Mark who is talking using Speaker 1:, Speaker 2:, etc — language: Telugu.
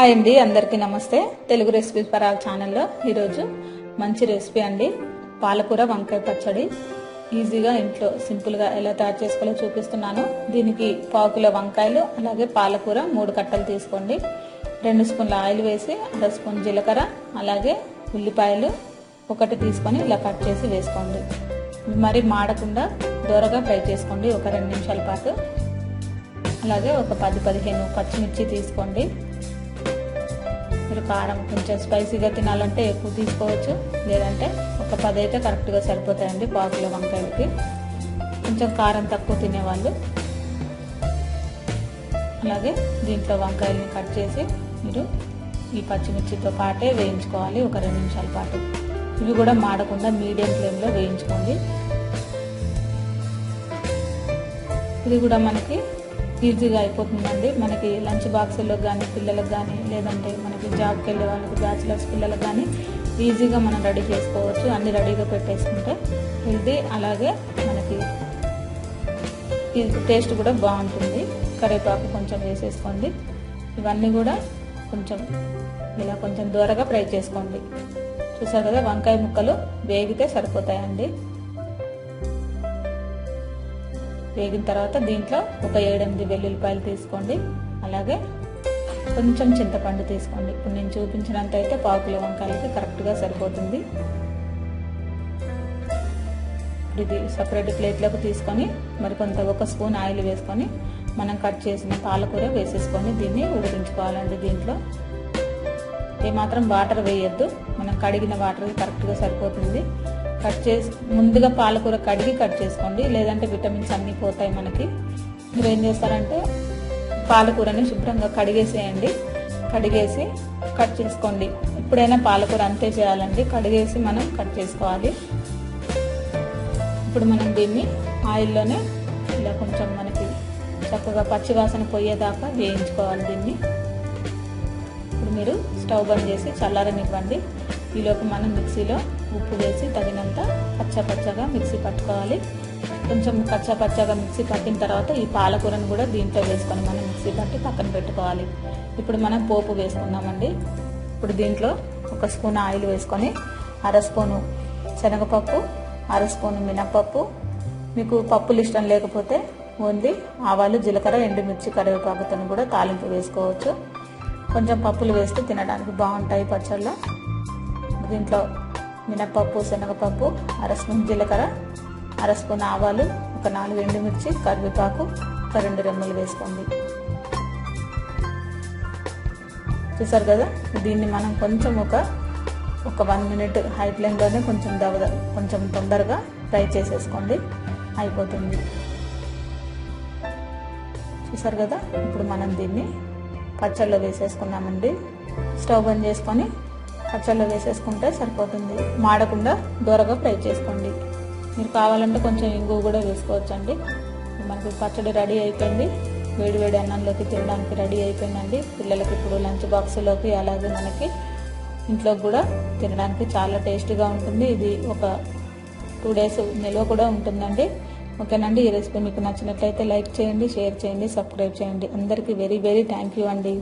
Speaker 1: హాయ్ అండి, అందరికీ నమస్తే. తెలుగు రెసిపీస్ ఫర్ ఆల్ ఛానల్లో ఈరోజు మంచి రెసిపీ అండి, పాలకూర వంకాయ పచ్చడి. ఈజీగా ఇంట్లో సింపుల్గా ఎలా తయారు చేసుకోవాలో చూపిస్తున్నాను. దీనికి పావు కిలో వంకాయలు, అలాగే పాలకూర 3 కట్టలు తీసుకోండి. 2 స్పూన్ల ఆయిల్ వేసి 1/2 స్పూన్ జీలకర్ర, అలాగే ఉల్లిపాయలు 1 తీసుకొని ఇలా కట్ చేసి వేసుకోండి. మరి మాడకుండా దోరగా ఫ్రై చేసుకోండి ఒక 2 నిమిషాల పాటు. అలాగే ఒక 10-15 పచ్చిమిర్చి తీసుకోండి. మీరు కారం కొంచెం స్పైసీగా తినాలంటే ఎక్కువ తీసుకోవచ్చు, లేదంటే ఒక 10 అయితే కరెక్ట్గా సరిపోతాయండి పావు కిలో వంకాయలకి. కొంచెం కారం తక్కువ తినేవాళ్ళు. అలాగే దీంట్లో వంకాయలని కట్ చేసి మీరు ఈ పచ్చిమిర్చితో పాటే వేయించుకోవాలి ఒక 2 నిమిషాల పాటు. ఇవి కూడా మాడకుండా మీడియం ఫ్లేమ్లో వేయించుకోండి. ఇది కూడా మనకి ఈజీగా అయిపోతుందండి. మనకి లంచ్ బాక్సుల్లో కానీ, పిల్లలకు కానీ, లేదంటే మనకి జాబ్కి వెళ్ళే వాళ్ళకి, బ్యాచిలర్స్ పిల్లలకు కానీ ఈజీగా మనం రెడీ చేసుకోవచ్చు. అన్ని రెడీగా పెట్టేసుకుంటే హెల్తీ, అలాగే మనకి టేస్ట్ కూడా బాగుంటుంది. కరివేపాకు కొంచెం వేసేసుకోండి. ఇవన్నీ కూడా కొంచెం ఇలా కొంచెం దూరగా ఫ్రై చేసుకోండి. చూసారు కదా, వంకాయ ముక్కలు వేగితే సరిపోతాయండి. వేగిన తర్వాత దీంట్లో ఒక 7-8 వెల్లుల్లిపాయలు తీసుకోండి. అలాగే కొంచెం చింతపండు తీసుకోండి. ఇప్పుడు నేను చూపించినంత అయితే పావు కిలో వంకాయలకి కరెక్ట్గా సరిపోతుంది. ఇది సపరేట్ ప్లేట్లోకి తీసుకొని మరి కొంత 1 స్పూన్ ఆయిల్ వేసుకొని మనం కట్ చేసిన పాలకూర వేసేసుకొని దీన్ని ఉడికించుకోవాలండి. దీంట్లో ఏమాత్రం వాటర్ వేయొద్దు, మనం కడిగిన వాటర్ కరెక్ట్గా సరిపోతుంది. కట్ చేసి ముందుగా పాలకూర కడిగి కట్ చేసుకోండి, లేదంటే విటమిన్స్ అన్నీ పోతాయి మనకి. మీరు ఏం చేస్తారంటే పాలకూరని శుభ్రంగా కడిగేసేయండి. కడిగేసి కట్ చేసుకోండి. ఎప్పుడైనా పాలకూర అంతే చేయాలండి, కడిగేసి మనం కట్ చేసుకోవాలి. ఇప్పుడు మనం దీన్ని ఆయిల్లోనే ఇలా కొంచెం మనకి చక్కగా పచ్చివాసన పోయేదాకా వేయించుకోవాలి దీన్ని. ఇప్పుడు మీరు స్టవ్ బంద్ చేసి చల్లారనివ్వండి. ఈలోపు మనం మిక్సీలో ఉప్పు వేసి తగినంత పచ్చగా మిక్సీ పట్టుకోవాలి. కొంచెం పచ్చగా మిక్సీ పట్టిన తర్వాత ఈ పాలకూరను కూడా దీంట్లో వేసుకొని మనం మిక్సీ పట్టి పక్కన పెట్టుకోవాలి. ఇప్పుడు మనం పోపు వేసుకుందామండి. ఇప్పుడు దీంట్లో 1 స్పూన్ ఆయిల్ వేసుకొని 1/2 స్పూను శనగపప్పు, 1/2 స్పూను మినప్పప్పు, మీకు పప్పులు ఇష్టం లేకపోతే ఓన్లీ ఆవాలు, జీలకర్ర, ఎండుమిర్చి, కరివేపాకుతో కూడా తాలింపు వేసుకోవచ్చు. కొంచెం పప్పులు వేస్తే తినడానికి బాగుంటాయి పచ్చళ్ళలో. దీంట్లో మినప్పప్పు, శనగపప్పు, 1/2 స్పూన్ జీలకర్ర, 1/2 స్పూన్ ఆవాలు, ఒక 4 ఎండుమిర్చి, కరివేపాకు, ఒక 2 రెమ్మలు వేసుకోండి. చూసారు కదా, దీన్ని మనం కొంచెం ఒక 1 మినిట్ హై ఫ్లేమ్లోనే కొంచెం తొందరగా ఫ్రై చేసేసుకోండి, అయిపోతుంది. చూసారు కదా, ఇప్పుడు మనం దీన్ని పచ్చళ్ళలో వేసేసుకున్నామండి. స్టవ్ బంద్ చేసుకొని పచ్చళ్ళలో వేసేసుకుంటే సరిపోతుంది. మాడకుండా దూరగా ఫ్రై చేసుకోండి. మీరు కావాలంటే కొంచెం ఇంగువ కూడా వేసుకోవచ్చండి. మనకి పచ్చడి రెడీ అయిపోయింది. వేడి అన్నంలోకి తినడానికి రెడీ అయిపోయిందండి. పిల్లలకి ఇప్పుడు లంచ్ బాక్స్లోకి, అలాగే మనకి ఇంట్లోకి కూడా తినడానికి చాలా టేస్టీగా ఉంటుంది. ఇది ఒక 2 డేస్ నిల్వ కూడా ఉంటుందండి. ఓకేనండి, ఈ రెసిపీ మీకు నచ్చినట్లయితే లైక్ చేయండి, షేర్ చేయండి, సబ్స్క్రైబ్ చేయండి. అందరికీ వెరీ థ్యాంక్ యూ అండి.